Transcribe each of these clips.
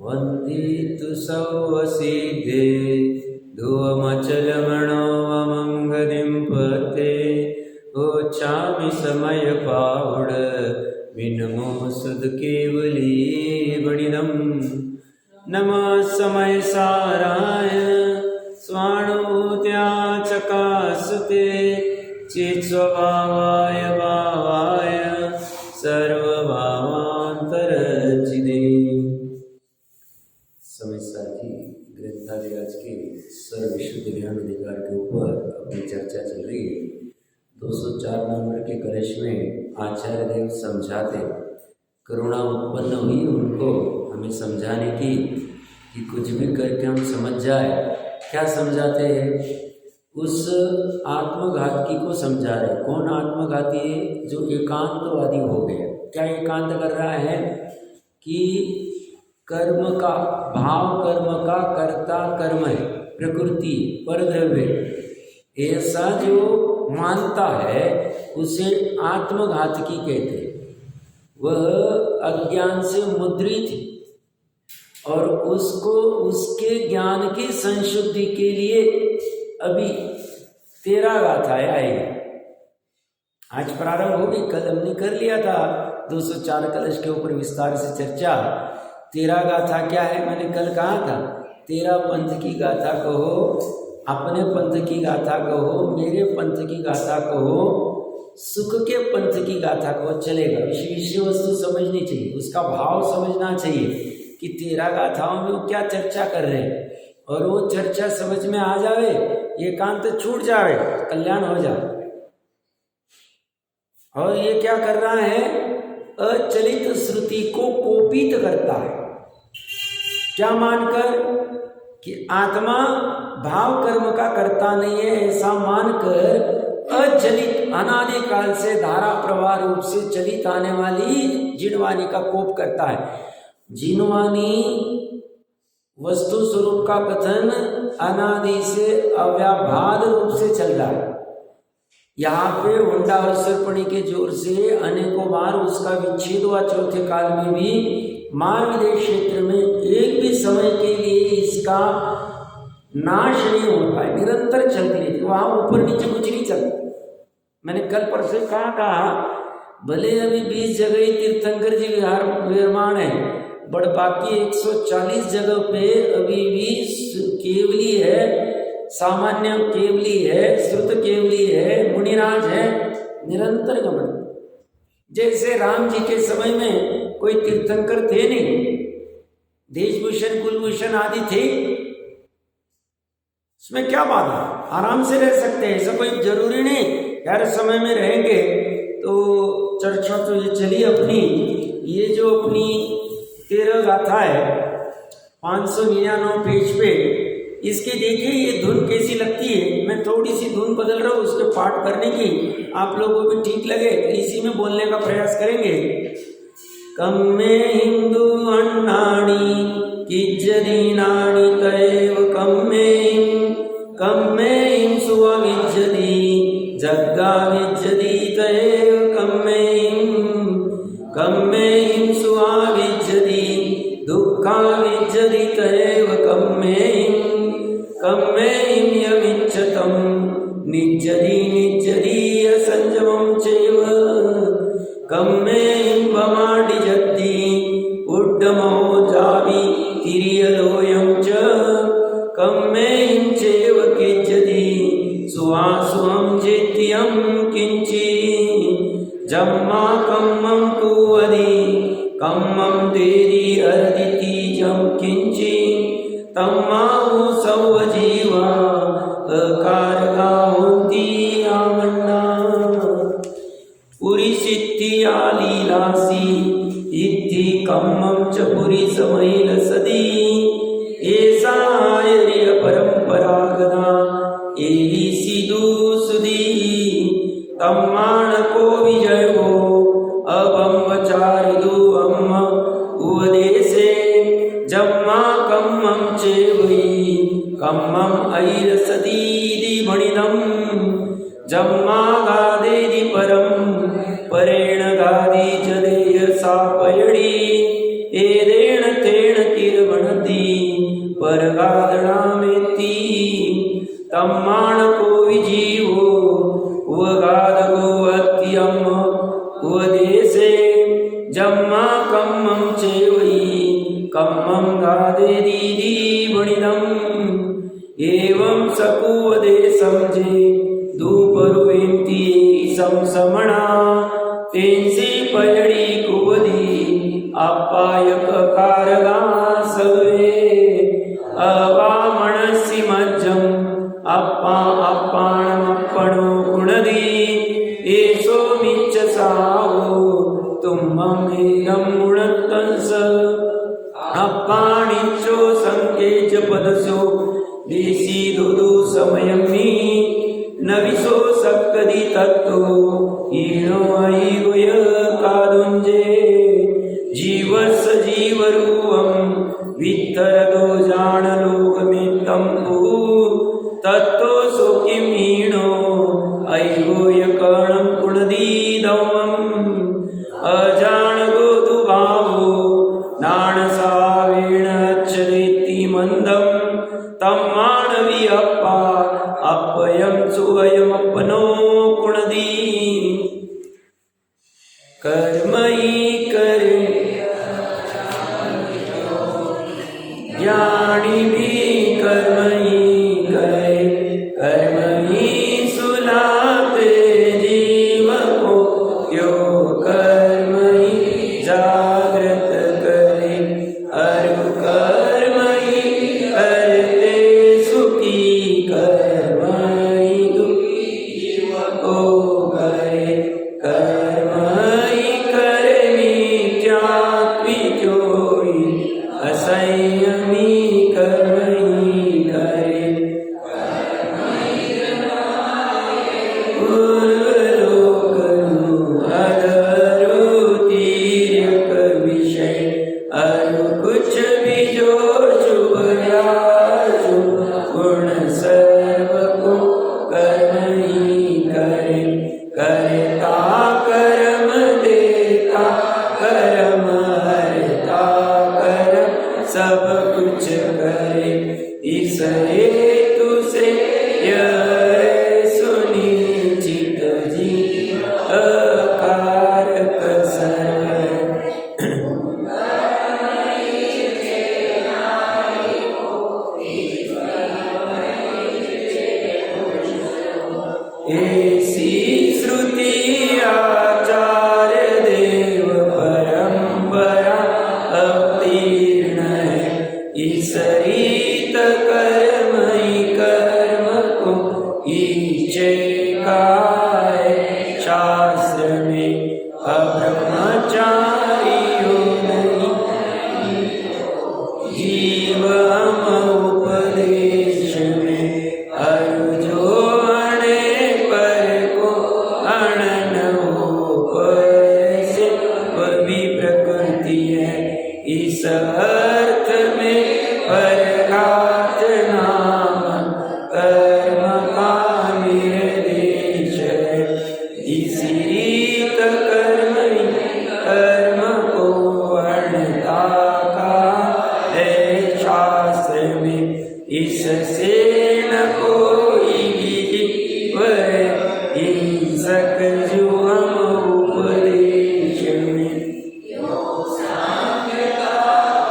वन्दितु सौवसिद्धे धुवमचलमणोवमं गतिं पते ओच्छामि समयपावड विनमो सुध केवली बणिदं नमः समय साराय स्वानुभूत्या चकासते चित् स्वभावाय भावाय सर्वभावान्तरचिदे। समय साथी ग्रंथालय के सर्वविशुद्ध ज्ञान अधिकार के ऊपर अपनी चर्चा चल रही है। 204 नंबर के कलश में आचार्य देव समझाते, करुणा उत्पन्न हुई उनको हमें समझाने की कि कुछ भी करके हम समझ जाए। क्या समझाते हैं? उस आत्मघाती को समझा रहे। कौन आत्मघाती है? जो एकांतवादी हो गया। क्या एकांत कर रहा है? कि कर्म का भाव, कर्म का कर्ता कर्म है, प्रकृति परद्रव्य, ऐसा जो मानता है उसे आत्मघातकी कहते हैं। वह अज्ञान से मुद्रित और उसको उसके ज्ञान की संशुद्धि के लिए अभी 13 गाथाएं आएगी। आज प्रारंभ होगी, कल हमने कर लिया था 204 कलश के ऊपर विस्तार से चर्चा। 13 गाथा क्या है? मैंने कल कहा था 13 पंथ की गाथा कहो, अपने पंथ की गाथा कहो, मेरे पंथ की गाथा कहो, सुख के पंथ की गाथा कहो, चलेगा। विषय वस्तु समझनी चाहिए, उसका भाव समझना चाहिए कि 13 गाथाओं में वो क्या चर्चा कर रहे हैं, और वो चर्चा समझ में आ जावे, एकांत छूट जावे, कल्याण हो जाए। और ये क्या कर रहा है? अचलित श्रुति को कोपित करता है। क्या मानकर? कि आत्मा भाव कर्म का करता नहीं है, ऐसा मानकर अचलित अनादिकाल से धारा प्रवाह रूप से चलित आने वाली जिनवाणी का कोप करता है। जिनवाणी वस्तु स्वरूप का कथन अनादि से अव्याभाद रूप से चल रहा है। यहाँ पे हुंडा और सर्पणी के जोर से अनेकों बार उसका विच्छेद हुआ। चौथे काल में भी महाविदेश क्षेत्र में एक भी समय के लिए इसका नाश नहीं होता है, निरंतर चलती रहती। वहाँ ऊपर नीचे कुछ नहीं चलता। मैंने कल परसों कहा भले अभी 20 जगह तीर्थंकर जी विहार निर्माण है, बट बाकी 140 जगह पे अभी भी केवली है, सामान्य केवली है, श्रुत केवली है, मुनिराज है, निरंतर गमन। जैसे राम जी के समय में कोई तीर्थंकर थे नहीं, देशभूषण कुलभूषण आदि थे, इसमें क्या बात है? आराम से रह सकते हैं, ऐसा कोई जरूरी नहीं हर समय में रहेंगे। तो चर्चा तो ये चली अपनी, ये जो अपनी 13 गाथा है 599 पेज पे, इसके देखिए ये धुन कैसी लगती है। मैं थोड़ी सी धुन बदल रहा हूँ उसके पाठ करने की, आप लोगों को भी ठीक लगे तो इसी में बोलने का प्रयास करेंगे। कम्मे हिंदू अन्नाणी किज्जदीनाणी तैव कम्मे हिं सुविज्जति जग्गा विज्जति तैव कम्मे हिं सुविज्जति दुःखा विज्जति तैव कम्मे हिं यमिच्छतं निज्जति असंजमं चैव कम्मे हिं भमाडिजति उड्डमो जावि तिर्यलोयं च कम्मे हिं चैव किज्जति सुहासुहं जेत्यं किंचि जम्मा कम्मं कुवदि कम्मं देरि अर्दिति जं किंचि तम्माहु सौजीवा अकारगा होती आमन्ना पुरी सिद्धिया लीलासी इति कम्मं च पुरी समैल सदी ऐसा आयर्य परंपरागदा एहि सिदु सुदी तम्माण को विजयो अबम वचारिदु अम्म उपदेशे जम्मा कम्मं चेवि कम्मं ऐरसदीदि भणिदं जम्मा गादेदि परं परेण गादि जदेय सापयडी एदे बुद्धि परगादणा मेती तम्माण को विजीवो उगाद को अत्यम उपदेशे जम्मा कम्मं चेवई कम्मं गादे दीदी बणिदम् एवं सकुवदेशं जे दुपरुवेंती समसमणा तेंसी पयडी कुवदी अपायक कारगा सवे अवामणसी मज्जम अप्पा अप्पाणमप्पणो गुणदी एसो मिच्च सावो तुम्मं एदं गुणत्तंस अप्पाणिच्चो संकेच पदसो देसी दुदु समयमी नविसो सक्कदी तत्तो ईणो ऐगुय कादुंजे जीवस जीवरूपं वित्तरतो जानलोकमित्तंपु तत्तो सोकिं ईणो ऐगुय कणं पुणदीदवम् अजानगो दुभावो नाणसावेण अच्छदेति मन्दं तम्माणवि अप्पा अप्पयं सुवयमप्पनो कुणदी कर्मयि करे ज्ञानी भी कर्मयि करे कर्मयि सुलाते जीव को यो कर्मयि जागृत करे अरु कर्मयि करते सुखी कर्मयि दुखी जीव को करे कर्मयि करे मिथ्यात्विचोई असंयमी कर्मयि करे पूर्वलोकनु अधरो तीर्यक विषय अरु कुछ भी जो शुभयाशु गुण सर्व को कर्मयि करे करता कर्म देता कर्म हरता कर्म सब कुछ करे इस हेतु से यह सुनिश्चित जीव अकारक सर्व ऐसी श्रुति आचार्य देव परंपरा अवतीर्ण है इस रीत कर्मयि कर्म को ईचे का है शास्त्र में अब्रह्मचारियों नहीं जीव हम उपदेश में अर्जो अणे पर को अणन पर से वह भी प्रकृति है इस अर्थ में परघात नाम कर्म का निर्देश है इसी रीत कर्म को अणता का है शास्त्र में इससे न कोई जीव हिंसक जो हम उपदेश में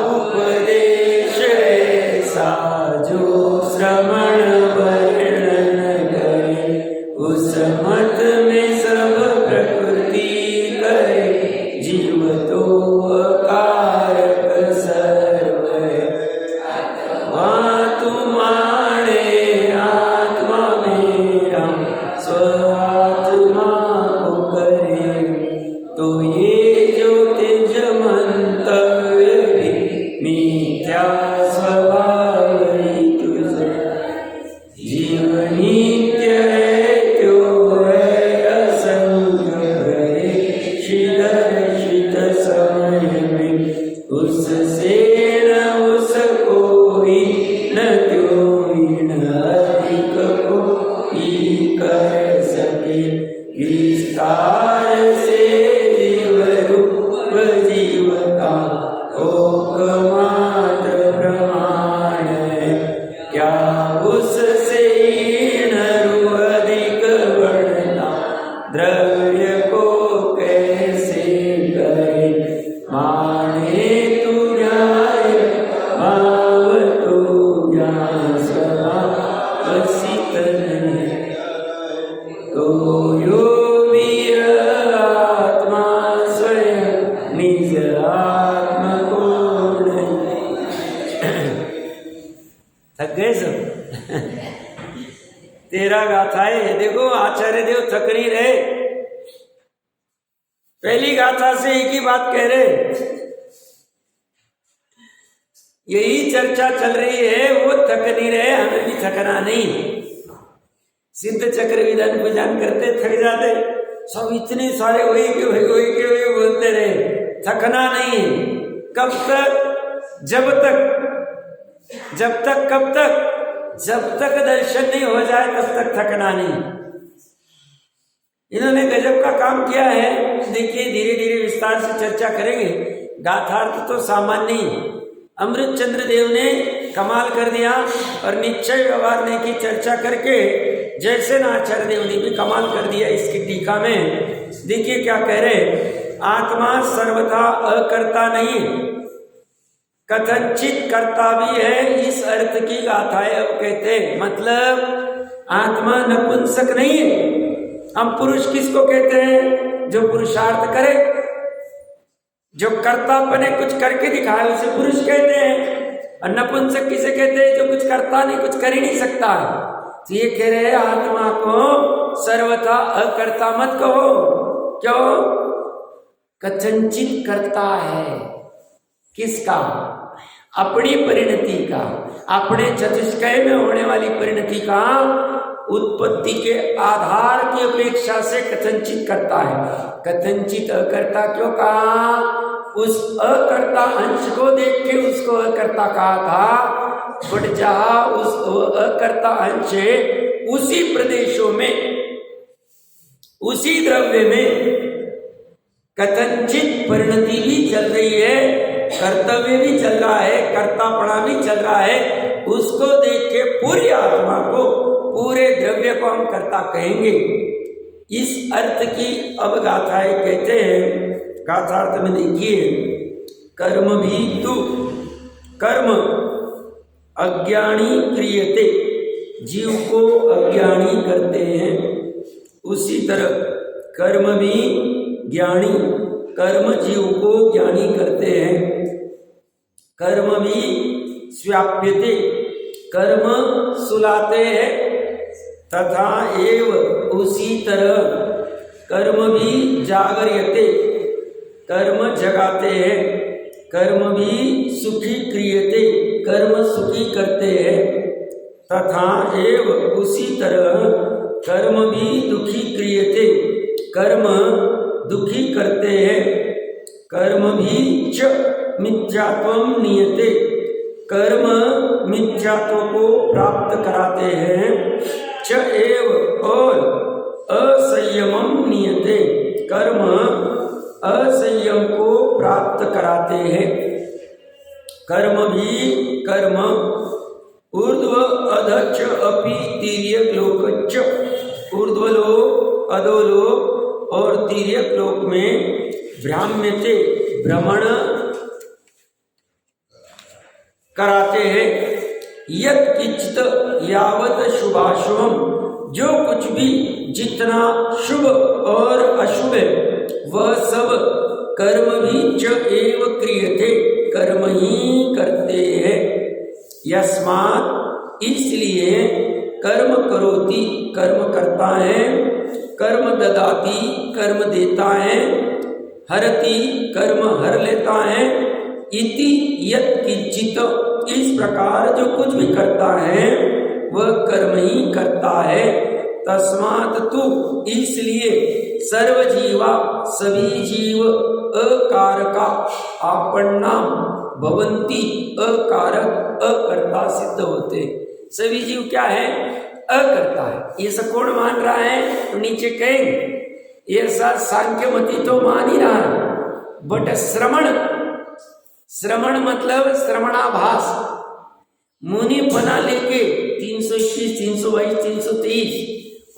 उपदेश निज आत्मा को नहीं। थक गए सब। तेरा गाथा है। देखो आचार्य देव थक नहीं रहे, पहली गाथा से एक ही बात कह रहे, यही चर्चा चल रही है। वो थक नहीं रहे, हमें भी थकना नहीं। सिद्ध चक्र विधान पूजन करते थक जाते, सब इतने सारे वही के वही बोलते रहे, थकना नहीं। कब तक? जब तक कब तक? जब तक दर्शन नहीं हो जाए तब तक थकना नहीं। इन्होंने गजब का काम किया है। देखिए धीरे धीरे विस्तार से चर्चा करेंगे। गाथार्थ तो सामान्य ही, अमृत चंद्र देव ने कमाल कर दिया और निश्चय व्यवहार ने की चर्चा करके जैसे ना आचार्य देव ने भी कमाल कर दिया इसकी टीका में। देखिए क्या कह रहे, आत्मा सर्वथा अकर्ता नहीं, कथनचित करता भी है। इस अर्थ की गाथाएं अब कहते हैं, मतलब आत्मा नपुंसक नहीं है। हम पुरुष किसको कहते हैं? जो पुरुषार्थ करे, जो कर्तापने कुछ करके दिखाए उसे पुरुष कहते हैं। और नपुंसक किसे कहते हैं? जो कुछ करता नहीं, कुछ कर ही नहीं सकता। तो ये कह रहे हैं आत्मा को सर्वथा अकर्ता मत कहो। क्यों? कथनचित करता है। किसका? अपनी परिणति का, अपने चतुष्कय में होने वाली परिणति का उत्पत्ति के आधार की अपेक्षा से कथनचित करता है। कथनचित अकर्ता क्यों कहा? उस अकर्ता अंश को देख के उसको अकर्ता कहा था। बट जहां उस अकर्ता अंश उसी प्रदेशों में, उसी द्रव्य में कथनचित परिणति भी चल रही है, कर्तव्य भी चल रहा है, कर्तापणा भी चल रहा है, उसको देख के पूरी आत्मा को, पूरे द्रव्य को हम कर्ता कहेंगे। इस अर्थ की अब गाथाएं कहते हैं। गाथार्थ में देखिए, कर्म भी तु, कर्म अज्ञानी क्रियते, जीव को अज्ञानी करते हैं। उसी तरह कर्म भी ज्ञानी, कर्म जीव को ज्ञानी करते हैं। कर्म भी स्वाप्यते, कर्म सुलाते हैं। तथा एव उसी तरह कर्म भी जागर्यते, कर्म जगाते हैं। कर्म भी सुखी क्रियते, कर्म सुखी करते हैं। तथा एव उसी तरह कर्म भी दुखी क्रियते, कर्म दुखी करते हैं। कर्म भी च मिथ्यात्वम नियते, कर्म मिथ्यात्व को प्राप्त कराते हैं। च एव और असंयमम नियते, कर्म असंयम को प्राप्त कराते हैं। कर्म भी कर्म ऊर्ध्व अधच अपि तिर्यक लोकच्च, ऊर्ध्वलोक, अधोलोक और तिर्यक लोक में भ्राम्यते, भ्रमण कराते हैं। यत् किंचित यावत शुभाशुभम, जो कुछ भी जितना शुभ और अशुभ है वह सब कर्म भी च एव क्रियते, कर्म ही करते हैं। यस्मात् इसलिए कर्म करोति, कर्म करता है। कर्म ददाति, कर्म देता है। हरति, कर्म हर लेता है। इति यत् किंचित, इस प्रकार जो कुछ भी करता है वह कर्म ही करता है। तस्मात् तु, इसलिए सर्वजीवा, सभी जीव अकारका आपन्ना भवंती, अकारक अकर्ता सिद्ध होते। सभी जीव क्या है? अकर्ता है। ये सब कौन मान रहा है? तो नीचे कहेंगे। ये सब सांख्यमती तो मान ही रहा है, बट श्रवण, श्रवण मतलब श्रवणाभास, मुनि बना लेके 321, 322, 323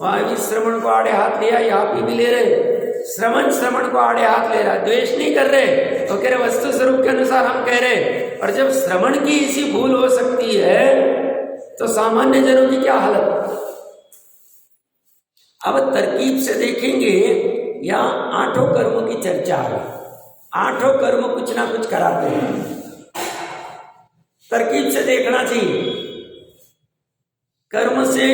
वहां भी श्रवण को आड़े हाथ लिया, यहाँ भी ले रहे। श्रवण को आड़े हाथ ले रहा है, द्वेष नहीं कर रहे। तो कह रहे वस्तु स्वरूप के अनुसार हम कह रहे। और जब श्रवण की इसी भूल हो सकती है तो सामान्य जनों की क्या हालत। अब तरकीब से देखेंगे, यहाँ 8 कर्मों की चर्चा है। आठों कर्म कुछ ना कुछ कराते हैं। तरकीब से देखना चाहिए। कर्म से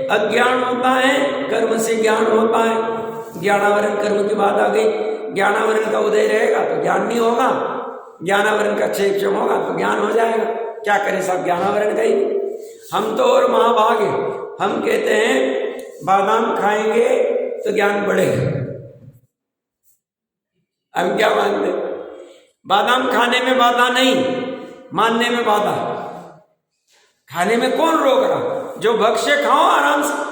अज्ञान होता है, कर्म से ज्ञान होता है। ज्ञानावरण कर्म की बात आ गई। ज्ञानावरण का उदय रहेगा तो ज्ञान नहीं होगा, ज्ञानावरण का क्षेम होगा तो ज्ञान हो जाएगा। क्या करें साहब, ज्ञानावरण का ही। हम तो और महाभागे, हम कहते हैं बादाम खाएंगे तो ज्ञान बढ़ेगा। हम क्या मानते, बादाम खाने में बाधा नहीं, मानने में बाधा। खाने में कौन रोक रहा, जो भक्ष्य खाओ आराम से।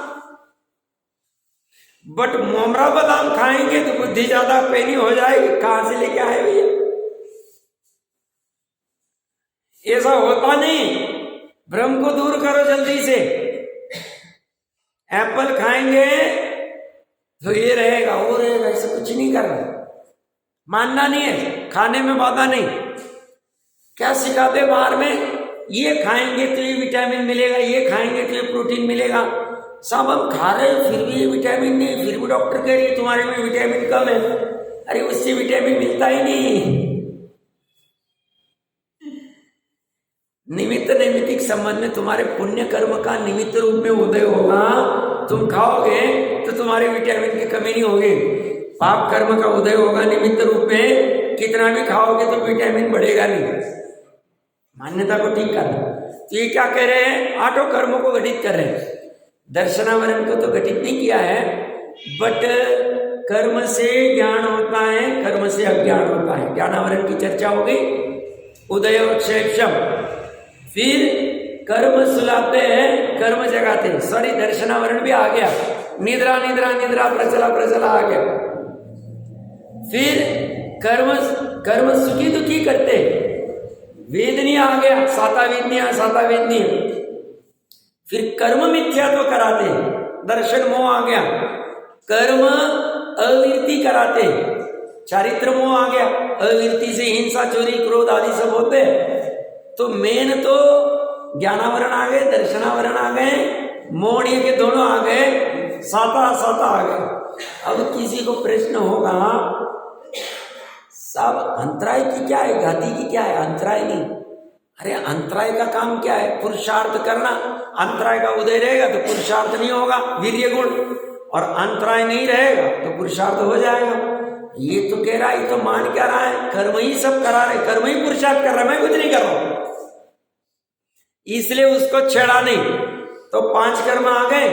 बट मोमरा बादाम खाएंगे तो बुद्धि ज्यादा पैनी हो जाएगी। कहां से लेके आए भैया, ऐसा होता नहीं। भ्रम को दूर करो जल्दी से। एप्पल खाएंगे तो ये रहेगा वो रहेगा, ऐसा कुछ नहीं करना। मानना नहीं है, खाने में बाधा नहीं। क्या सिखाते बाहर में, ये खाएंगे तो ये विटामिन मिलेगा, ये खाएंगे तो ये प्रोटीन मिलेगा। सब हम खा रहे हैं फिर भी ये विटामिन नहीं, फिर भी डॉक्टर कह रही है तुम्हारे में विटामिन कम है। अरे उससे विटामिन मिलता ही नहीं। निमित्त नैमित्तिक संबंध में तुम्हारे पुण्य कर्म का निमित्त रूप में उदय होगा। तुम खाओगे तो तुम्हारे विटामिन की कमी नहीं होगी। पाप कर्म का उदय होगा निमित्त रूप में, कितना भी खाओगे तो विटामिन बढ़ेगा नहीं। मान्यता को ठीक करना। तो ये क्या कह रहे हैं, आठों कर्मों को घटित कर रहे हैं। दर्शनावरण को तो घटित नहीं किया है, बट कर्म से ज्ञान होता है, कर्म से अज्ञान होता है। ज्ञानावरण की चर्चा हो गई, उदय और क्षेम। फिर कर्म सुलाते हैं, कर्म जगाते हैं। सॉरी, दर्शनावरण भी आ गया। निद्रा निद्रा निद्रा प्रचला प्रचला आ गया। फिर कर्म सुखी दुखी करते, वेदनीय आ गया, साता वेदनीय। फिर कर्म मिथ्या तो कराते, दर्शन मोह आ गया। कर्म अविरति कराते, चारित्र मोह आ गया। अविरति से हिंसा, चोरी, क्रोध आदि सब होते। तो मेन तो ज्ञानावरण आ गए, दर्शनावरण आ गए, मोहनीय के दोनों आ गए, साता आ गए। अब किसी को प्रश्न होगा साहब अंतराय की क्या है, घाती की क्या है? अंतराय नहीं। अरे अंतराय का काम क्या है? पुरुषार्थ करना। अंतराय का उदय रहेगा तो पुरुषार्थ नहीं होगा, वीर्य गुण। और अंतराय नहीं रहेगा तो पुरुषार्थ हो जाएगा। ये तो कह रहा है, ये तो मान क्या रहा है, कर्म ही सब करा रहे, कर्म ही पुरुषार्थ कर रहा है, मैं कुछ नहीं कर रहा हूं, इसलिए उसको छेड़ा नहीं। तो 5 कर्म आ गए।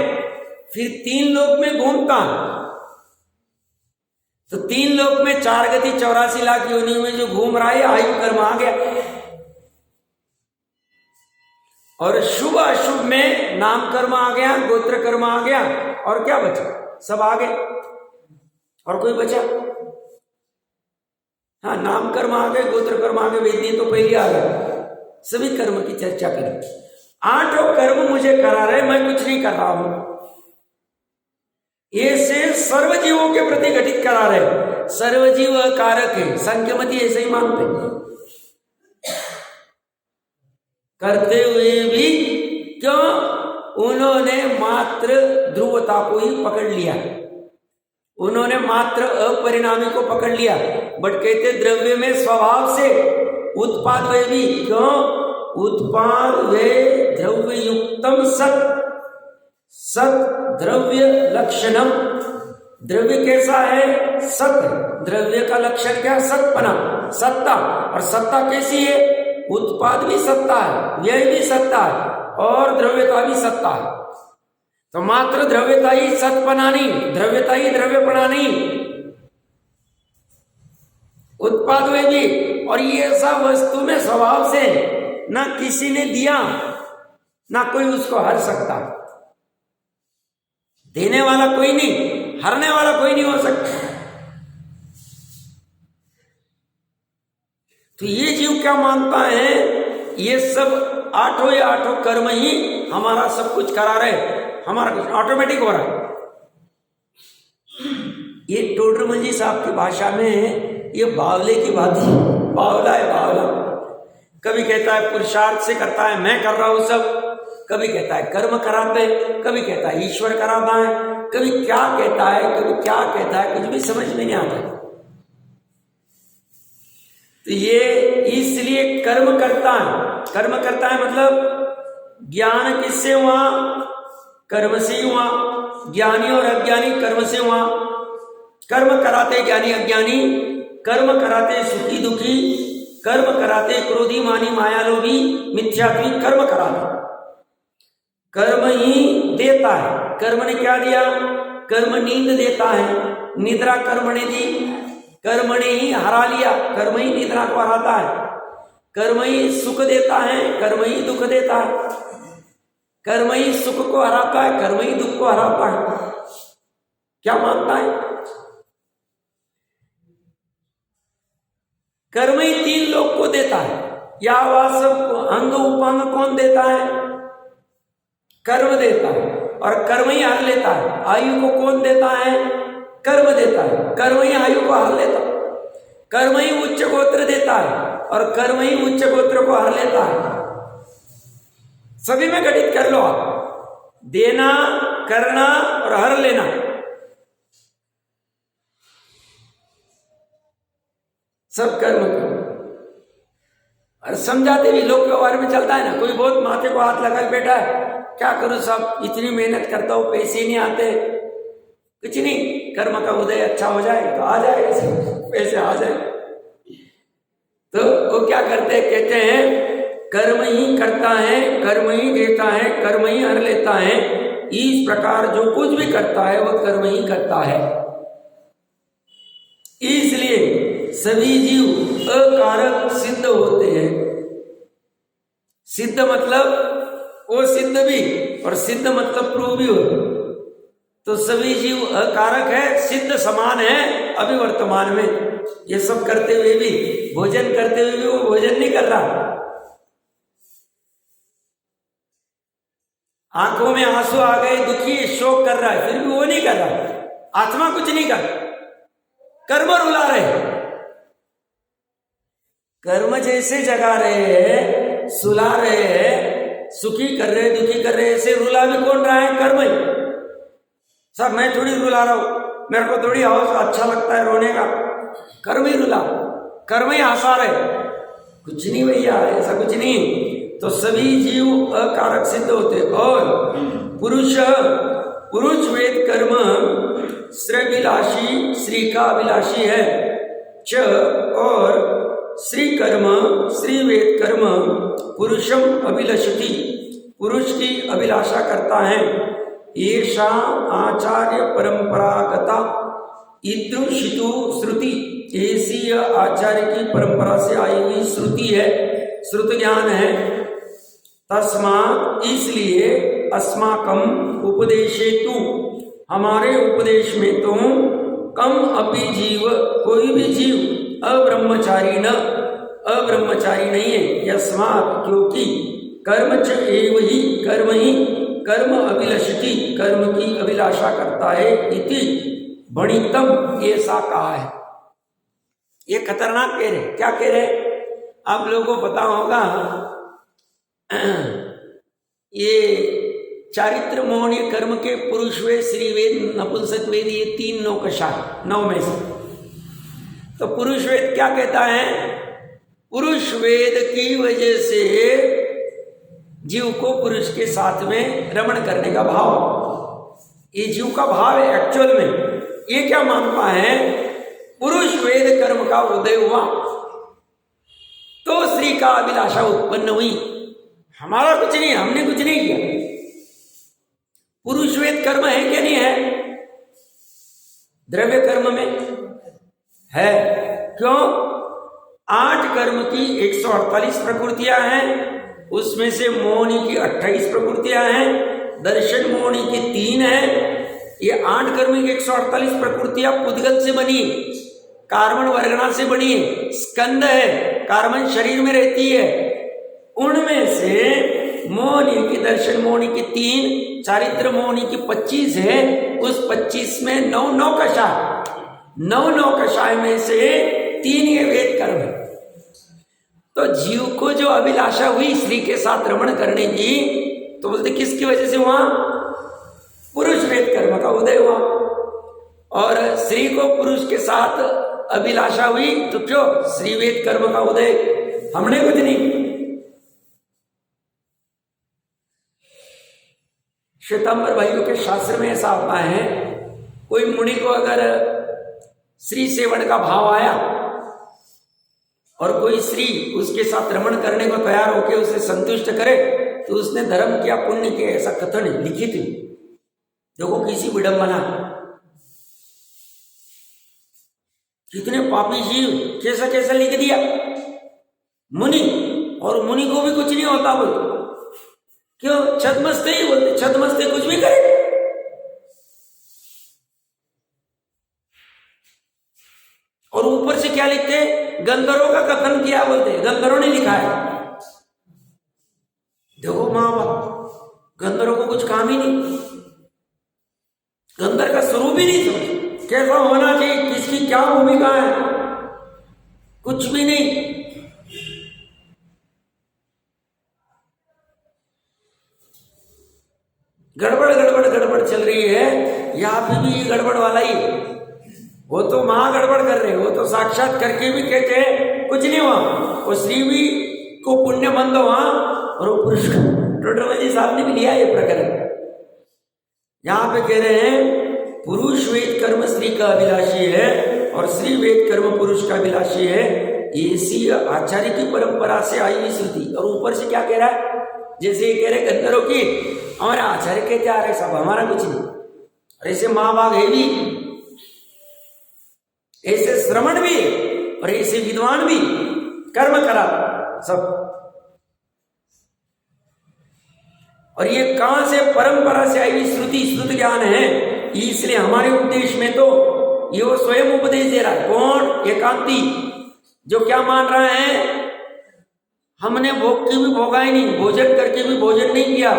फिर 3 लोक में घूमता, तो 3 लोक में 4 गति 84 लाख योनियों में जो घूम रहा है, आयु कर्म आ गया। और शुभ अशुभ में नाम कर्म आ गया, गोत्र कर्म आ गया, और क्या बचा? सब आ गए। और कोई बचा? हाँ, नाम कर्म आ गए, गोत्र कर्म आ गए, वेदनीय तो पहले आ गए। सभी कर्म की चर्चा करें। 8 कर्म मुझे करा रहे, मैं कुछ नहीं कर रहा हूं। ये से सर्व जीवों के प्रति घटित करा रहे। सर्वजीव कारक है, संख्यमती ऐसे ही मानते हैं। करते हुए भी क्यों? उन्होंने मात्र ध्रुवता को ही पकड़ लिया, उन्होंने मात्र अपरिणामी को पकड़ लिया। बट कहते द्रव्य में स्वभाव से उत्पाद वे भी क्यों? उत्पाद वे द्रव्य युक्तम सत द्रव्य लक्षणम। द्रव्य कैसा है? सत। द्रव्य का लक्षण क्या? सतपना, सत्ता। और सत्ता कैसी है? उत्पाद भी सत्ता है, व्यय भी सत्ता है, और द्रव्यता भी सत्ता है। तो मात्र द्रव्यता ही सतपना नहीं, द्रव्यता ही द्रव्यपना नहीं, उत्पाद वे भी। और ये सब वस्तु में स्वभाव से ना किसी ने दिया, ना कोई उसको हर सकता। देने वाला कोई नहीं, हरने वाला कोई नहीं हो सकता। तो ये जीव क्या मानता है? ये सब 8 कर्म ही हमारा सब कुछ करा रहे, हमारा कुछ ऑटोमेटिक हो रहा है। ये टोडरमल साहब की भाषा में ये बावले की बात है, बावला है, बावला। कभी कहता है पुरुषार्थ से करता है, मैं कर रहा हूं सब। कभी कहता है कर्म कराते, कभी कहता है ईश्वर कराता है, कभी क्या कहता है, कभी क्या कहता है, कुछ भी समझ में नहीं आता। तो ये इसलिए कर्म करता है। कर्म करता है मतलब ज्ञान किससे हुआ? कर्म से हुआ। ज्ञानी और अज्ञानी कर्म से हुआ। कर्म कराते ज्ञानी अज्ञानी, कर्म कराते सुखी दुखी, कर्म कराते क्रोधी मानी मायालोभी मिथ्यात्वी, कर्म कराते। कर्म ही देता है। कर्म ने क्या दिया? कर्म नींद देता है, निद्रा कर्म ने दी। कर्म ने ही हरा लिया, कर्म ही निद्रा को हराता है। कर्म ही सुख देता है, कर्म ही दुख देता है। कर्म ही सुख को हराता है, कर्म ही दुख को हराता है। क्या मानता है? कर्म ही तीन लोग को देता है। या वह सब अंग उपांग कौन देता है? कर्म देता है। और कर्म ही हर लेता है। आयु को कौन देता है? कर्म देता है। कर्म ही आयु को हर लेता है। कर्म ही उच्च गोत्र देता है और कर्म ही उच्च गोत्र को हर लेता है। सभी में घटित कर लो आप, देना, करना और हर लेना। सब कर्म करो। और समझाते भी लोग व्यवहार में चलता है ना, कोई बहुत माथे को हाथ लगा के बैठा है, क्या करूं साहब, इतनी मेहनत करता हूं, पैसे नहीं आते। कुछ नहीं, कर्म का उदय अच्छा हो जाए तो आ जाएगा, पैसे आ जाए। तो वो क्या करते हैं? कहते हैं कर्म ही करता है, कर्म ही देता है, कर्म ही हर लेता है। इस प्रकार जो कुछ भी करता है वह कर्म ही करता है। इसलिए सभी जीव अकारक सिद्ध होते हैं। सिद्ध मतलब वो सिद्ध भी, और सिद्ध मतलब प्रूव भी हो। तो सभी जीव अकारक है, सिद्ध समान है। अभी वर्तमान में ये सब करते हुए भी, भोजन करते हुए भी वो भोजन नहीं कर रहा। आंखों में आंसू आ गए, दुखी शोक कर रहा है, फिर भी वो नहीं कर रहा। आत्मा कुछ नहीं कर, कर्म रुला रहे। कर्म जैसे जगा रहे हैं, सुला रहे हैं, सुखी कर रहे, दुखी कर रहे, ऐसे रुला भी कौन रहा है? कर्म ही। सब मैं थोड़ी रुला रहा हूं, मेरे को थोड़ी अच्छा लगता है रोने का, कर्म ही रुला, कर्म ही हंसा रहे। कुछ नहीं भैया, ऐसा कुछ नहीं। तो सभी जीव अकारक सिद्ध होते। और पुरुष वेद कर्म श्रेभिलाषी, श्री का अभिलाषी है। च और श्री कर्म, श्री वेद कर्म पुरुषम अभिलषति, पुरुष की अभिलाषा करता है। येषा आचार्य परंपरागता इदृशितु श्रुति, ऐसी आचार्य की परंपरा से आई हुई श्रुति है, श्रुत ज्ञान है। तस्मात् इसलिए अस्माकं उपदेशेतु, हमारे उपदेश में तो कम अपि जीव, कोई भी जीव अब्रह्मचारी न, अब्रह्मचारी नहीं है। यस्मात् क्योंकि कर्म च एव ही, कर्म ही कर्म अभिलषति, कर्म की अभिलाषा करता है। इति भणितम, ये सा कहा है। ये खतरनाक कह रहे। क्या कह रहे? आप लोगों को पता होगा, ये चारित्र मोहनीय कर्म के पुरुष वेद, श्री वेद, नपुंसक वेद, ये तीन नौकशा, 9 में से। तो पुरुष वेद क्या कहता है? पुरुष वेद की वजह से जीव को पुरुष के साथ में रमण करने का भाव, ये जीव का भाव है एक्चुअल में। ये क्या मानता है? पुरुष वेद कर्म का उदय हुआ तो स्त्री का अभिलाषा उत्पन्न हुई। हमारा कुछ नहीं, हमने कुछ नहीं किया। पुरुष वेद कर्म है क्या? नहीं है। द्रव्य कर्म में है। क्यों? 8 कर्म की 148 प्रकृतियां हैं, उसमें से मोहनी की 28 प्रकृतियां हैं, दर्शन मोहनी की 3 है। ये 8 कर्म की 148 प्रकृतियां पुद्गल से बनी, कार्बन वर्गणा से बनी, स्कंद है, कार्बन शरीर में रहती है। उनमें से मोहनी की, दर्शन मोहनी की 3, चारित्र मोहनी की 25 है। उस 25 में 9 कषाय, 9 कषाय में से 3 ये वेद कर्म है। तो जीव को जो अभिलाषा हुई स्त्री के साथ रमण करने की, तो बोलते किसकी वजह से हुआ? पुरुष वेद कर्म का उदय हुआ। और स्त्री को पुरुष के साथ अभिलाषा हुई तो क्यों श्रीवेद कर्म का उदय, हमने कुछ नहीं। श्वेतांबर भाइयों के शास्त्र में ऐसा होता है, कोई मुनि को अगर श्री सेवन का भाव आया और कोई स्त्री उसके साथ रमण करने को तैयार होकर उसे संतुष्ट करे तो उसने धर्म किया पुण्य किया, ऐसा कथन लिखित। देखो किसी विडंबना, कितने पापी जीव कैसा कैसा लिख दिया मुनि, और मुनि को भी कुछ नहीं होता बोलते क्यों, छदमस्ते ही बोलते, छदमस्ते कुछ भी करे। और ऊपर से क्या लिखते, गंधर्वों का कथन किया बोलते, गंधर्वों ने लिखा है। देखो माँ बाप, गंधर्वों को कुछ काम ही नहीं, गंधर्व का स्वरूप ही नहीं समझ, कैसा होना चाहिए, किसकी क्या भूमिका है, कुछ भी नहीं। गड़बड़ गड़बड़ गड़बड़ चल रही है, यहाँ पे भी ये गड़बड़ वाला ही। वो तो महा गड़बड़ कर रहे, वो तो साक्षात करके भी कहते हैं कुछ नहीं हुआ, वो स्त्री भी को पुण्य बंद हुआ और वो पुरुष टोटरमल साहब ने भी लिया ये प्रकरण। यहाँ पे कह रहे हैं पुरुष वेद कर्म स्त्री का अभिलाषी है और स्त्री वेद कर्म पुरुष का अभिलाषी है, इसी आचार्य की परंपरा से आई हुई श्रुति। और ऊपर से क्या कह रहा है, जैसे ये कह रहे गंधर्वों की हमारे आचार्य कहते आ रहे सब, हमारा कुछ नहीं। और ऐसे माँ बाप है भी, ऐसे श्रमण भी और ऐसे विद्वान भी, कर्म करा सब। और ये कहां से, परंपरा से आई हुई श्रुति, श्रुत ज्ञान है। इसलिए हमारे उपदेश में तो ये वो स्वयं उपदेश दे रहा है। कौन, एकांती, जो क्या मान रहा है, हमने भोग की भी भोगा ही नहीं, भोजन करके भी भोजन नहीं किया,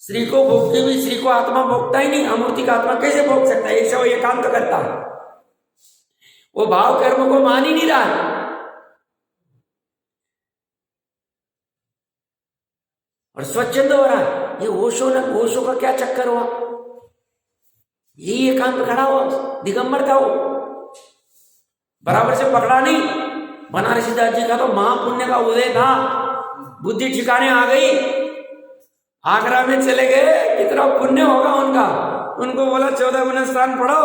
स्त्री को भोग के भी, स्त्री को आत्मा भोगता ही नहीं, अमूर्ति का आत्मा कैसे भोग सकता है, ऐसे वो एकांत करता है, वो भाव कर्म को मान ही नहीं रहा है। और स्वच्छंद हो रहा है। ये ओशो का क्या चक्कर हुआ, यही एकांत खड़ा हुआ, दिगंबर था वो, बराबर से पकड़ा नहीं। बनारसी दास जी का तो महापुण्य का उदय था, बुद्धि ठिकाने आ गई, आगरा में चले गए, कितना पुण्य होगा उनका। उनको बोला 14 गुना स्नान पढ़ो,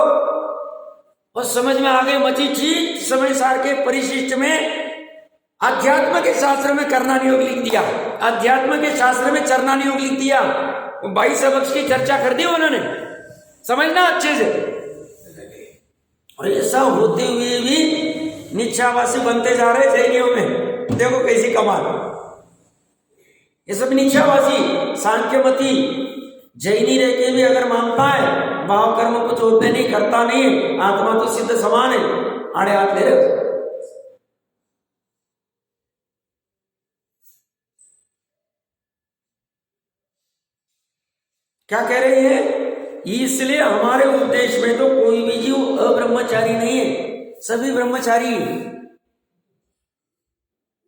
और समझ में आ गई मची ठीक समय सार के परिशिष्ट में अध्यात्म के शास्त्र में करना योग लिख दिया, अध्यात्म के शास्त्र में चरना योग लिख दिया। 22 अवक्ष की चर्चा कर दी उन्होंने, समझना अच्छे से। और ऐसा होते हुए भी निच्छावासी बनते जा रहे जैनियों में, देखो कैसी कमाल। ये सब निच्छावासी, सांख्यमती, जैनी रह के भी अगर मानता है भाव कर्म कुछ होते नहीं, करता नहीं, आत्मा तो सिद्ध समान है, आड़े हाथ ले रहे। क्या कह रहे हैं, इसलिए हमारे उपदेश में तो कोई भी जीव अब्रह्मचारी नहीं है, सभी ब्रह्मचारी।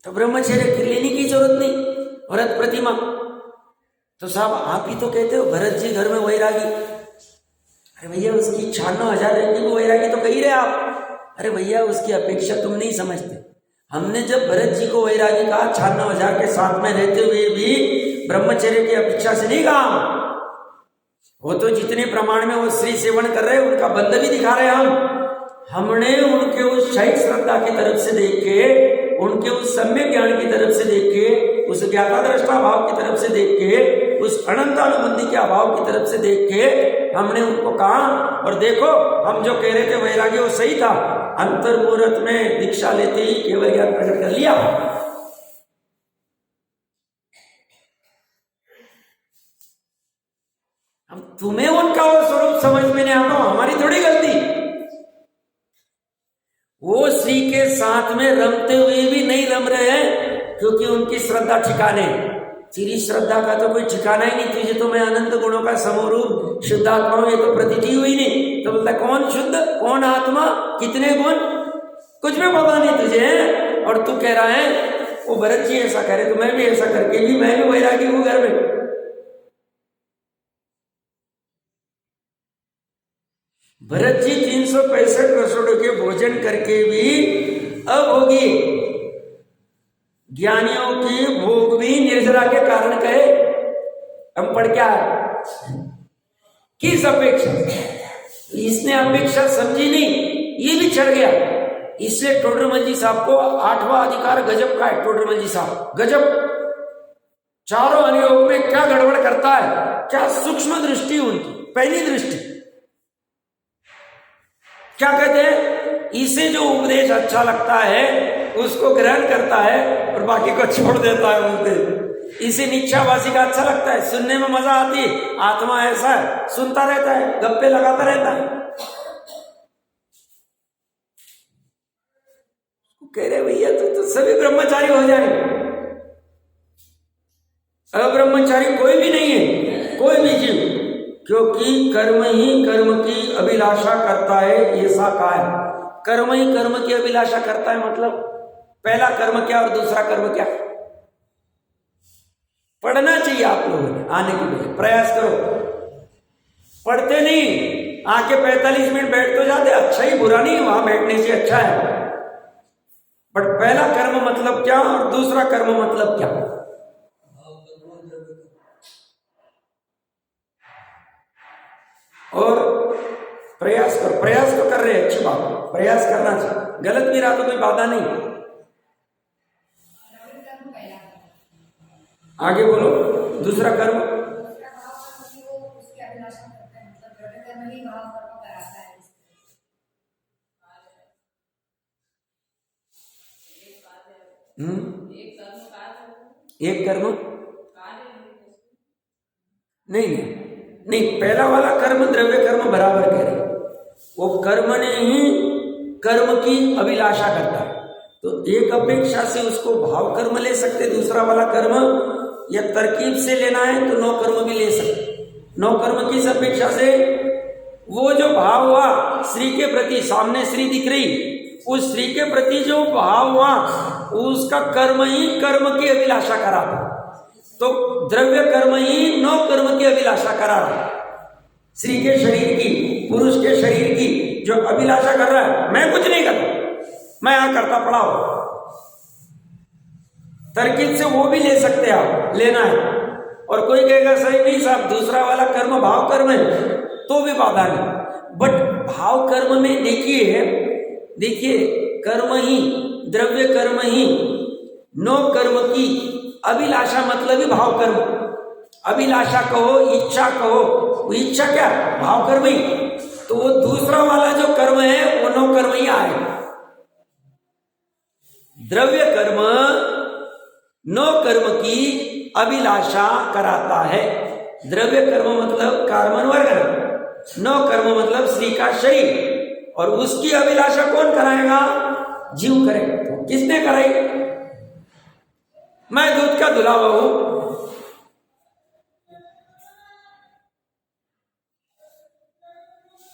तो ब्रह्मचर्य फिर लेने की जरूरत नहीं। भरत प्रतिमा तो साहब आप ही तो कहते हो भरत जी घर में वैरागी, अरे भैया उसकी 96,000 रहती वो वैरागी तो कही रहे आप। अरे भैया उसकी अपेक्षा तुम नहीं समझते। हमने जब भरत जी को वैरागी कहा 96,000 के साथ में रहते हुए भी ब्रह्मचर्य की अपेक्षा से नहीं कहा। वो तो जितने प्रमाण में वो श्री सेवन कर रहे हैं उनका बंध भी दिखा रहे हैं। हमने उनके उस शाही श्रद्धा की तरफ से देख के, उनके उस सम्यक ज्ञान की तरफ से देख के, उस ज्ञाता दृष्टा भाव की तरफ से देख के, उस अनंतानुबंधी के अभाव की तरफ से देख के हमने उनको कहा, और देखो हम जो कह रहे थे वैरागी वो सही था, अंतर्मुहूर्त में दीक्षा लेते ही केवल ज्ञान प्रकट कर लिया। अब तुम्हें उनका वो स्वरूप समझ में नहीं आता, हमारी थोड़ी गलती। वो श्री के साथ में रमते हुए भी नहीं रम रहे हैं क्योंकि उनकी श्रद्धा ठिकाने। तेरी श्रद्धा का तो कोई ठिकाना ही नहीं, तुझे तो मैं अनंत गुणों का समरूप शुद्ध आत्मा में तो प्रतीति हुई नहीं। तो बोलता कौन शुद्ध, कौन आत्मा, कितने गुण, कुछ भी पता नहीं तुझे। और तू कह रहा है वो भरत जी ऐसा करे तो मैं भी ऐसा करके भी मैं भी वैरागी हूं घर में। भरत जी 365 रसोड़ों के भोजन करके भी अभोगी, ज्ञानियों की भोग भी निर्जरा के कारण कहे। हम पढ़ क्या है, किस अपेक्षा, इसने अपेक्षा समझी नहीं, ये भी चढ़ गया। इसलिए टोडरमल जी साहब को 8वां अधिकार गजब का है। टोडरमल जी साहब गजब, चारों अनुयोग में क्या गड़बड़ करता है, क्या सूक्ष्म दृष्टि उनकी, पहली दृष्टि। क्या कहते हैं, इसे जो उपदेश अच्छा लगता है उसको ग्रहण करता है और बाकी को छोड़ देता है उपदेश। इसे निश्चावासी का अच्छा लगता है, सुनने में मजा आती है, आत्मा ऐसा है, सुनता रहता है, गप्पे लगाता रहता है। कह रहे भैया तो सभी ब्रह्मचारी हो जाए, अब्रह्मचारी कोई भी नहीं है, कोई भी जीव, क्योंकि कर्म ही कर्म की अभिलाषा करता है। ऐसा कहा है, कर्म ही कर्म की अभिलाषा करता है, मतलब पहला कर्म क्या और दूसरा कर्म क्या। पढ़ना चाहिए आप लोगों ने, आने के लिए प्रयास करो। पढ़ते नहीं, आके 45 मिनट बैठ तो जाते, अच्छा ही बुरा नहीं, वहां बैठने से अच्छा है, बट पहला कर्म मतलब क्या और दूसरा कर्म मतलब क्या। और प्रयास करो, प्रयास तो कर रहे हैं, अच्छी बात, प्रयास करना चाहिए, गलत भी रहा तो कोई बाधा नहीं। आगे बोलो, दूसरा कर्म एक कर्म नहीं, पहला वाला कर्म द्रव्य कर्म बराबर कह रहे, वो कर्म ने ही कर्म की अभिलाषा करता है, तो एक अपेक्षा से उसको भाव कर्म ले सकते, दूसरा वाला कर्म या तरकीब से लेना है तो नौ कर्म भी ले सकते। नौ कर्म किस अपेक्षा से, वो जो भाव हुआ श्री के प्रति, सामने श्री दिख रही, उस श्री के प्रति जो भाव हुआ उसका कर्म ही कर्म की अभिलाषा करा, तो द्रव्य कर्म ही नौ कर्म की अभिलाषा करा रहा। श्री के शरीर की, पुरुष के शरीर की जो अभिलाषा कर रहा है, मैं कुछ नहीं करता, मैं यहां करता पड़ा हूं, तरकीब से वो भी ले सकते आप, लेना है। और कोई कहेगा सही नहीं साहब, दूसरा वाला कर्म भाव कर्म है, तो भी बाधा नहीं, बट भाव कर्म में देखिए कर्म ही द्रव्य कर्म ही नौ कर्म की अभिलाषा मतलब ही भाव कर्म। अभिलाषा कहो, इच्छा कहो, वो इच्छा क्या, भाव कर्म ही, तो वो दूसरा वाला जो कर्म है वो नौ कर्म ही आएगा। द्रव्य कर्म नौ कर्म की अभिलाषा कराता है। द्रव्य कर्म मतलब कार्मन वर्ग, नौ कर्म मतलब श्री का शरीर, और उसकी अभिलाषा कौन कराएगा, जीव करेगा। तो किसने कराई, मैं दूध का धुला हुआ हूं,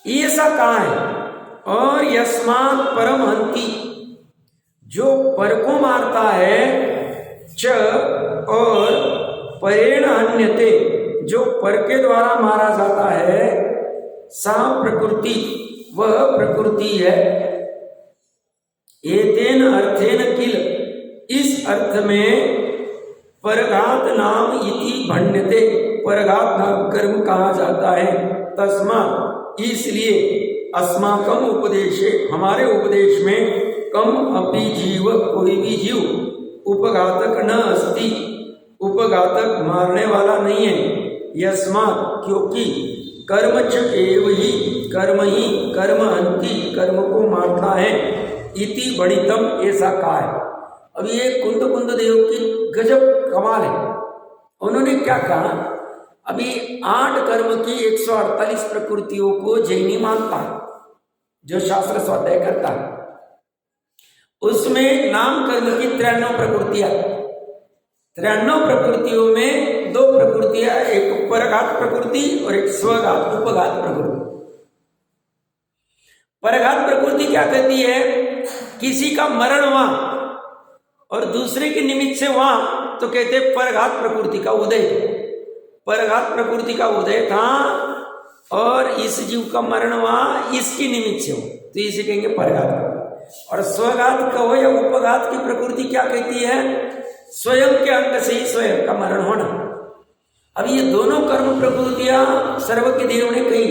ये सब कहां है। और यस्मात् परम हंति, जो पर को मारता है, च और परेण हन्यते, जो पर के द्वारा मारा जाता है, सा प्रकृति, वह प्रकृति है। एतेन अर्थेन किल, इस अर्थ में परघात नाम इति भण्यते, परघात नाम कर्म कहा जाता है। तस्मात्, इसलिए अस्माकम उपदेशे, हमारे उपदेश में, कम अपि जीव, कोई भी जीव, उपघातक न अस्ति, उपघातक मारने वाला नहीं है। यस्मात्, क्योंकि कर्म च एव ही, कर्म ही कर्म हंति, कर्म को मारता है। इति बणितम, ऐसा कहा है। अब ये कुंद देव की गजब कमाल है। उन्होंने क्या कहा, अभी 8 कर्म की 148 प्रकृतियों को जैनी मानता है, जो शास्त्र स्वाध्याय करता है, उसमें नाम कर्म की 93 प्रकृतियां, 93 प्रकृतियों में 2 प्रकृतियां, एक परघात प्रकृति और एक स्वघात उपघात प्रकृति। परघात प्रकृति क्या कहती है, किसी का मरण हुआ और दूसरे के निमित्त से हुआ तो कहते परघात प्रकृति का उदय। परघात प्रकृति का उदय था और इस जीव का मरण वहां इसकी निमित्त से हो, तो इसे कहेंगे परघात। और स्वघात कहो या उपघात की प्रकृति क्या कहती है? स्वयं के अंग से ही स्वयं का मरण होना। अब ये दोनों कर्म प्रकृतियां सर्वज्ञ देव ने कही,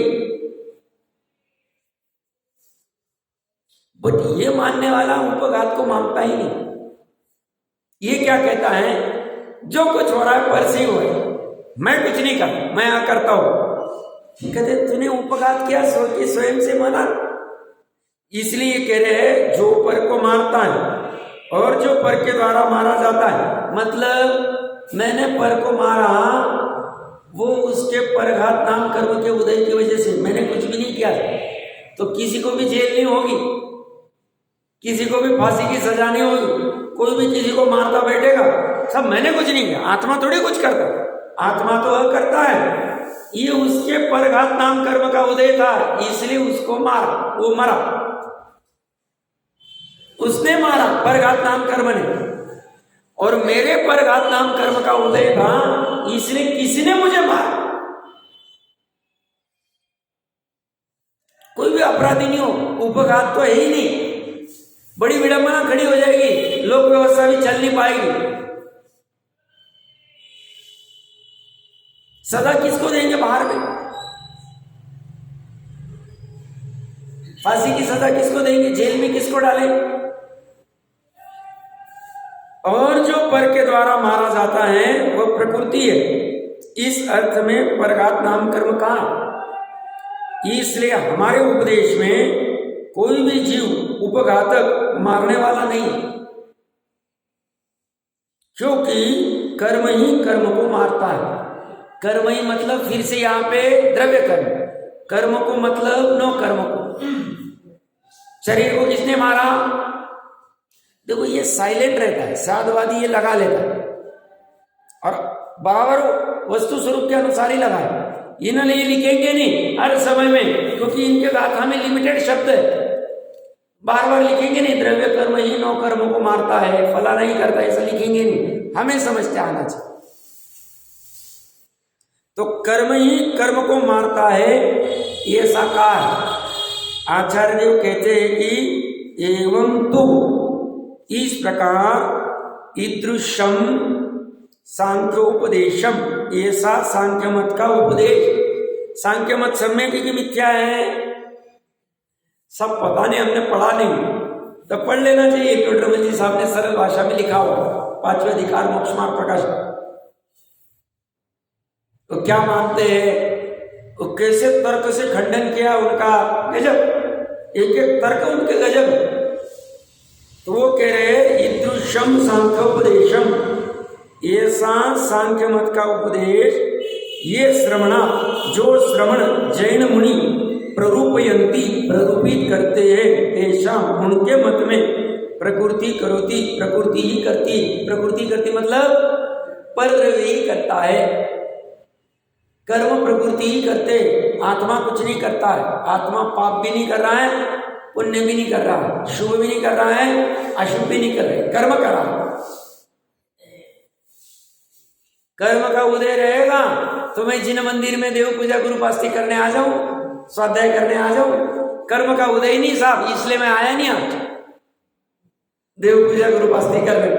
बट ये मानने वाला उपघात को मानता ही नहीं। ये क्या कहता है, जो कुछ हो रहा है पर से हो है, मैं कुछ नहीं करता, मैं यहां करता हूं। कहते तूने उपघात किया, सोच स्वयं से माना। इसलिए कह रहे हैं जो पर को मारता है और जो पर के द्वारा मारा जाता है, मतलब मैंने पर को मारा, वो उसके परघात नाम कर्म के उदय की वजह से, मैंने कुछ भी नहीं किया। तो किसी को भी जेल नहीं होगी, किसी को भी फांसी की सजा नहीं होगी, कोई भी किसी को मारता बैठेगा, सब मैंने कुछ नहीं किया। आत्मा थोड़ी कुछ करता, आत्मा तो वह करता है। ये उसके परघात नाम कर्म का उदय था, इसलिए उसको मारा, वो मरा, उसने मारा परघात नाम कर्म ने। और मेरे परघात नाम कर्म का उदय था, इसलिए किसी ने मुझे मारा। कोई भी अपराधी नहीं हो, उपघात तो है ही नहीं। बड़ी विडंबना खड़ी हो जाएगी, लोक व्यवस्था भी चल नहीं पाएगी। सजा किसको देंगे बाहर में? फांसी की सजा किसको देंगे? जेल में किसको डालेंगे? और जो पर के द्वारा मारा जाता है वह प्रकृति है। इस अर्थ में परघात नाम कर्म कहा। इसलिए हमारे उपदेश में कोई भी जीव उपघातक मारने वाला नहीं, क्योंकि कर्म ही कर्म को मारता है। कर्म ही मतलब फिर से यहां पे द्रव्य कर्म, कर्म को मतलब नो कर्म को। शरीर को किसने मारा? देखो ये साइलेंट रहता है, साधवादी ये लगा लेता है और बराबर वस्तु स्वरूप के अनुसार ही लगाए। इन्होंने ये लिखेंगे नहीं हर समय में, क्योंकि इनके गाथा में लिमिटेड शब्द है, बार बार लिखेंगे नहीं द्रव्य कर्म ही नो कर्म को मारता है, फला नहीं करता, ऐसा लिखेंगे नहीं। हमें समझते आना चाहिए। तो कर्म ही कर्म को मारता है, ये साकार। आचार्य देव कहते हैं कि एवं तो इस प्रकार ईदृशम सांख्योपदेशम, ऐसा सांख्य मत का उपदेश। सांख्य मत सम्यक की मिथ्या है, सब पता नहीं, हमने पढ़ा नहीं, तो पढ़ लेना चाहिए। टोटरमल जी साहब ने सरल भाषा में लिखा हुआ, पांचवें अधिकार मोक्ष मार्ग प्रकाश। तो क्या मानते हैं, तो कैसे तर्क से खंडन किया उनका, गजब, एक एक तर्क उनके गजब। तो वो कह रहे ईदृशम सांख्योपदेशम, ऐसा सांख्य मत का उपदेश, ये श्रवणा, जो श्रवण जैन मुनि प्ररूपयंती, प्ररूपित करते हैं, ऐसा उनके मत में प्रकृति करोति, प्रकृति ही करती। प्रकृति करती मतलब परद्रव्य ही करता है, कर्म प्रकृति ही करते, आत्मा कुछ नहीं करता है। आत्मा पाप भी नहीं कर रहा है, पुण्य भी नहीं कर रहा है, शुभ भी नहीं कर रहा है, अशुभ भी नहीं कर रहे, कर्म कर रहा है। कर्म का उदय रहेगा तो मैं जिन मंदिर में देव पूजा गुरु पास्ती करने आ जाऊं, स्वाध्याय करने आ जाऊं, कर्म का उदय नहीं साहब, इसलिए मैं आया नहीं आज देव पूजा गुरु पास्ती करने।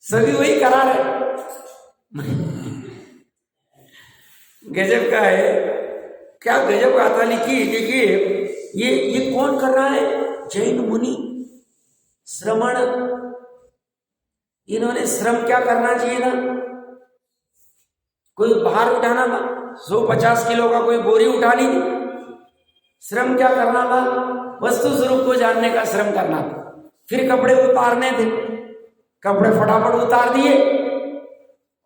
सभी वही करा रहे। गजब का है, क्या गजब गाथा लिखी। देखिए ये कौन कर रहा है? जैन मुनि श्रमण। इन्होंने श्रम क्या करना चाहिए ना, कोई भार उठाना था, 150 किलो का कोई बोरी उठानी थी। श्रम क्या करना था? वस्तु स्वरूप को जानने का श्रम करना था। फिर कपड़े उतारने थे, कपड़े फटाफट उतार दिए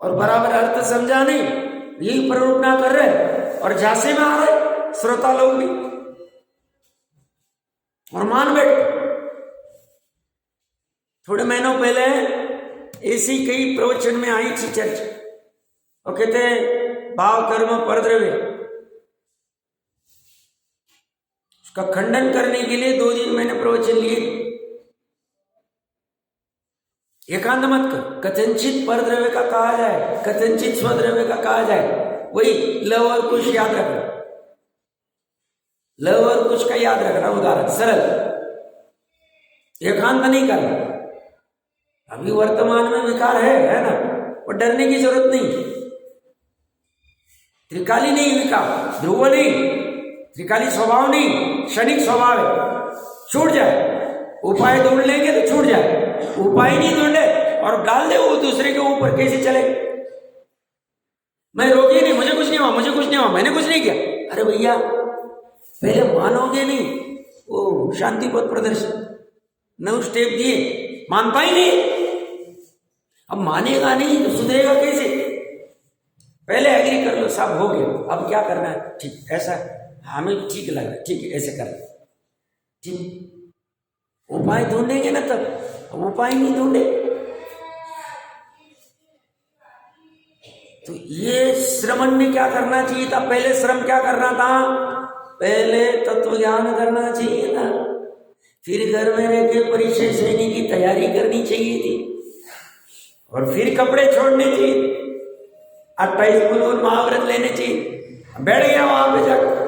और बराबर अर्थ समझा नहीं, यही प्ररूपना कर रहे और झांसे में आ रहे श्रोता लोग भी और मान बैठे। थोड़े महीनों पहले ऐसी कई प्रवचन में आई थी चर्चा, और कहते हैं भाव कर्म परद्रव्य, उसका खंडन करने के लिए 2 दिन मैंने प्रवचन लिए। एकांत मत कर, कथनचित परद्रव्य का कहा जाए, कथनचित स्वद्रव्य का कहा जाए, वही ल और कुछ याद रखना, ल और कुछ का याद रखना उदाहरण, सरल, एकांत नहीं करना। अभी वर्तमान में विकार है ना, और डरने की जरूरत नहीं। त्रिकाली नहीं विकार, ध्रुव नहीं, त्रिकाली स्वभाव नहीं, क्षणिक स्वभाव है, छूट जाए। उपाय ढूंढ लेंगे तो छूट जाए, उपाय नहीं ढूंढे और डाल दे वो दूसरे के ऊपर, कैसे चले? मैं रोगी नहीं, मुझे कुछ नहीं हुआ, मुझे कुछ नहीं हुआ, मैंने कुछ नहीं किया। अरे भैया पहले मानोगे नहीं, वो शांति पथ प्रदर्शन 9 स्टेप दिए, मानता ही नहीं। अब मानेगा नहीं तो सुधरेगा कैसे? पहले एग्री कर लो, सब हो गया, अब क्या करना है? ठीक, ऐसा हमें ठीक लग रहा है, ठीक है, ऐसे कर, ठीक। उपाय ढूंढेंगे ना तब, अब उपाय नहीं ढूंढे तो ये श्रमण में क्या करना चाहिए था? पहले श्रम क्या करना था? पहले तत्व ज्ञान करना चाहिए था, फिर घर में रह के परीक्षा देने की तैयारी करनी चाहिए थी, और फिर कपड़े छोड़ने चाहिए, 28 गुण महाव्रत लेने चाहिए। बैठ गया वहां पे जाकर,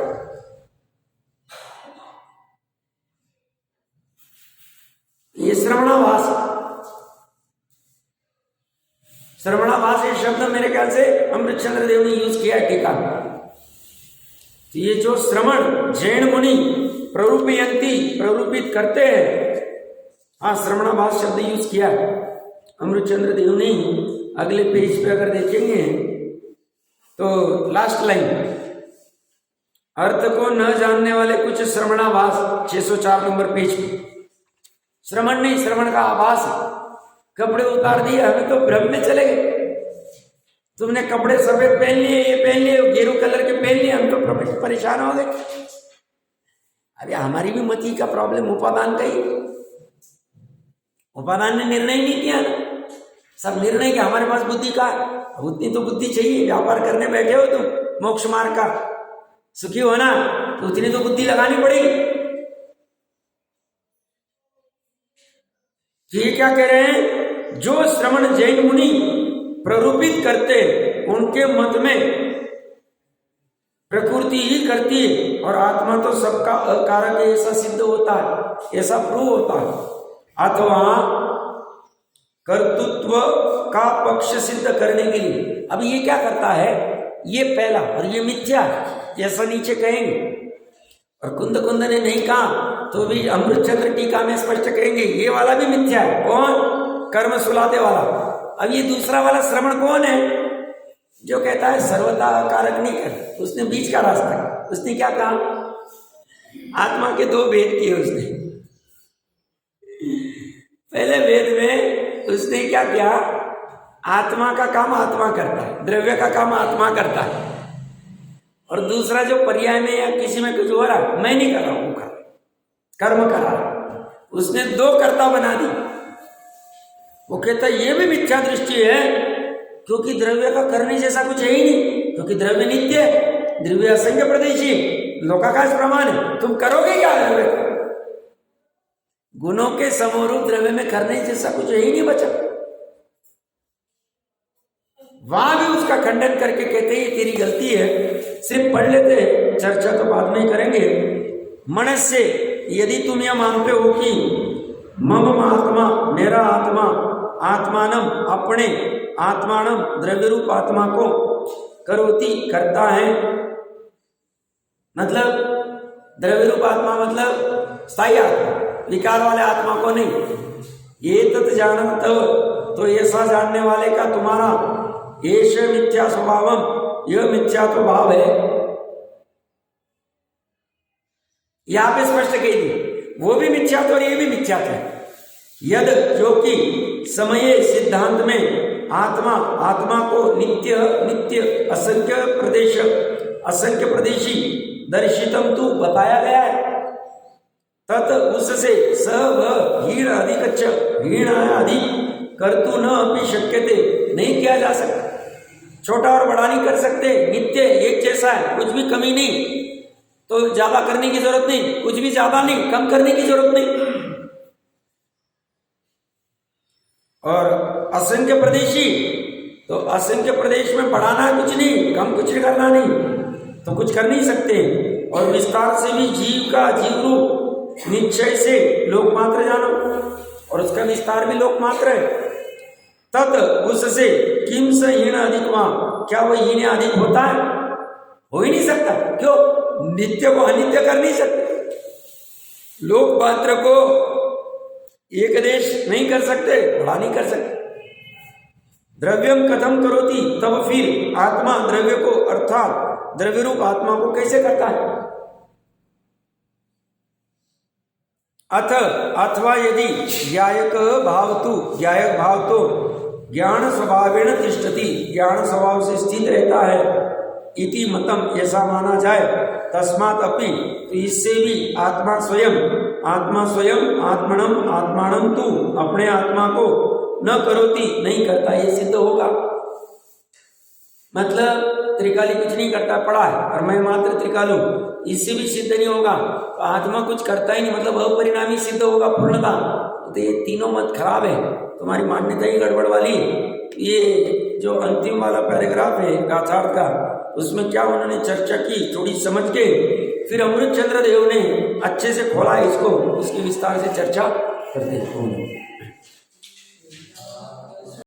ये श्रवणाभास, श्रवणाभास ये शब्द मेरे ख्याल से अमृतचंद्र देव ने यूज किया है टीका में। तो ये जो श्रवण जैन मुनि प्ररूपयंती, प्ररूपित करते हैं, हाँ श्रवणाभास शब्द यूज किया अमृतचंद्र देव ने। अगले पेज पे अगर देखेंगे तो लास्ट लाइन, अर्थ को न जानने वाले कुछ श्रवणाभास, 604 नंबर पेज पे। श्रवण नहीं, श्रवण का आभास है। कपड़े उतार दिए, हमें तो भ्रम में चले गए। तुमने कपड़े सफेद पहन लिए, ये पहन लिए, गेरू कलर के पहन लिए, हम तो परेशान हो गए। अरे हमारी भी मति का प्रॉब्लम उपादान का ही, उपादान ने निर्णय नहीं किया ना, सब निर्णय किया हमारे पास बुद्धि का। उतनी तो बुद्धि चाहिए, व्यापार करने बैठे हो तुम मोक्ष मार्ग का, सुखी हो ना, तो उतनी तो बुद्धि लगानी पड़ेगी। ये क्या कह रहे हैं? जो श्रवण जैन मुनि प्ररूपित करते, उनके मत में प्रकृति ही करती है और आत्मा तो सबका अकारक ऐसा सिद्ध होता है, ऐसा प्रूव होता है, अथवा कर्तृत्व का पक्ष सिद्ध करने के लिए। अब ये क्या करता है? ये पहला, और ये मिथ्या, जैसा नीचे कहेंगे। और कुंद ने नहीं कहा तो भी अमृतचंद्र टीका में स्पष्ट करेंगे, ये वाला भी मिथ्या है। कौन? कर्म सुलाते वाला। अब ये दूसरा वाला श्रवण कौन है? जो कहता है सर्वथा कारक नहीं कर, उसने बीच का रास्ता, उसने क्या कहा? आत्मा के 2 भेद किए उसने। पहले वेद में उसने क्या किया? आत्मा का काम आत्मा करता है, द्रव्य का काम आत्मा करता है। और दूसरा जो पर्याय में या किसी में कुछ हो रहा, मैं नहीं कर रहा हूं, कर्म कर रहा है, उसने 2 कर्ता बना दी। वो कहता ये भी मिथ्या दृष्टि है, क्योंकि द्रव्य का करने जैसा कुछ है ही नहीं, क्योंकि द्रव्य नित्य है, द्रव्य असंख्य प्रदेशी, लोकाकाश प्रमाण है, तुम करोगे क्या द्रव्य का? गुणों के समरूप द्रव्य में करने जैसा कुछ है ही नहीं बचा। वहां भी उसका खंडन करके कहते हैं ये तेरी गलती है। सिर्फ पढ़ लेते हैं, चर्चा तो बाद में ही करेंगे। मनुष्य यदि तुम यह मानते हो कि मम आत्मा, मेरा आत्मा, आत्मानम, अपने आत्मानम, द्रव्य रूप आत्मा को करोति, करता है, मतलब द्रव्य रूप आत्मा मतलब स्थायी आत्मा, विकार वाले आत्मा को नहीं। ये तत् जानत, तो ऐसा जानने वाले का तुम्हारा एष मिथ्या स्वभावम, यह मिथ्या तो भाव है। यहां पे स्पष्ट कह दी, वो भी मिथ्या तो और ये भी मिथ्या है। यद, जो कि समय सिद्धांत में आत्मा, आत्मा को नित्य नित्य असंख्य प्रदेश, असंख्य प्रदेशी दर्शितम तू बताया गया है। तत् उससे स व हीण अधिकच्च, हीण अधिक कर्तु न अपि शक्यते, नहीं किया जा सकता, छोटा और बड़ा नहीं कर सकते, नित्य एक जैसा है, कुछ भी कमी नहीं, तो ज्यादा करने की जरूरत नहीं, कुछ भी ज्यादा नहीं, कम करने की जरूरत नहीं। और असंख्य प्रदेशी, तो असंख्य प्रदेश में बढ़ाना है कुछ नहीं, कम कुछ करना नहीं, तो कुछ कर नहीं सकते। और विस्तार से भी जीव का जीव रूप निश्चय से लोक मात्र जानो, और उसका विस्तार भी लोक मात्र है। तत् उससे किम से हीन अधिकवा, क्या वो हीन अधिक होता है? हो ही नहीं सकता। क्यों? नित्य को अनित्य कर नहीं सकते, लोक मात्र को एक देश नहीं कर सकते, बढ़ा नहीं कर सकते। द्रव्यम कथम करोति, तब फिर आत्मा द्रव्य को अर्थात द्रव्य रूप आत्मा को कैसे करता है? अथ अथवा यदि ज्ञायक भाव तो ज्ञान स्वभावेण तिष्ठति, ज्ञान स्वभाव से स्थित रहता है, इति मतम ऐसा माना जाए, तस्मात् अपि, तो इससे भी आत्मा स्वयं आत्मानम तु, अपने आत्मा को न करोति, नहीं करता, ये सिद्ध होगा। मतलब त्रिकाली कुछ नहीं करता, पड़ा है, और मैं मात्र त्रिकालु, इससे भी सिद्ध नहीं होगा। तो आत्मा कुछ करता ही नहीं, मतलब अपरिणामी सिद्ध होगा पूर्णता। तो ये तीनों मत खराब है, तुम्हारी मान्यता ही गड़बड़ वाली। ये जो अंतिम वाला पैराग्राफ है गाथार्थ का, उसमें क्या उन्होंने चर्चा की थोड़ी समझ के, फिर अमृतचंद्र देव ने अच्छे से खोला इसको, उसके विस्तार से चर्चा करते हैं।